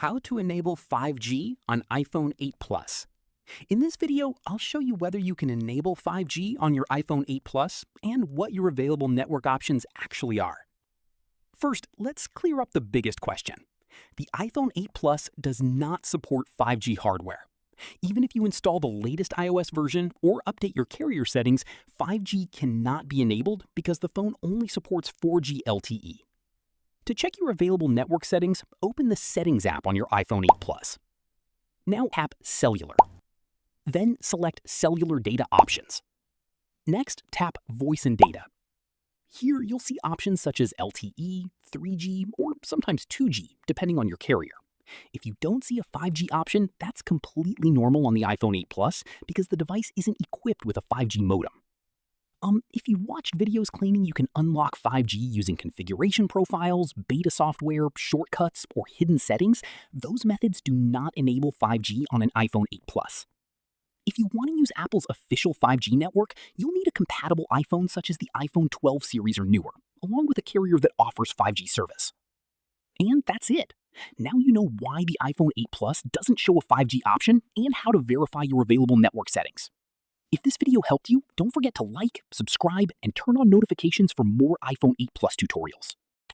How to enable 5G on iPhone 8 Plus. In this video, I'll show you whether you can enable 5G on your iPhone 8 Plus and what your available network options actually are. First, let's clear up the biggest question. The iPhone 8 Plus does not support 5G hardware. Even if you install the latest iOS version or update your carrier settings, 5G cannot be enabled because the phone only supports 4G LTE. To check your available network settings, open the Settings app on your iPhone 8 Plus. Now tap Cellular. Then select Cellular Data Options. Next, tap Voice and Data. Here, you'll see options such as LTE, 3G, or sometimes 2G, depending on your carrier. If you don't see a 5G option, that's completely normal on the iPhone 8 Plus because the device isn't equipped with a 5G modem. If you watched videos claiming you can unlock 5G using configuration profiles, beta software, shortcuts, or hidden settings, those methods do not enable 5G on an iPhone 8 Plus. If you want to use Apple's official 5G network, you'll need a compatible iPhone such as the iPhone 12 series or newer, along with a carrier that offers 5G service. And that's it. Now you know why the iPhone 8 Plus doesn't show a 5G option and how to verify your available network settings. If this video helped you, don't forget to like, subscribe, and turn on notifications for more iPhone 8 Plus tutorials.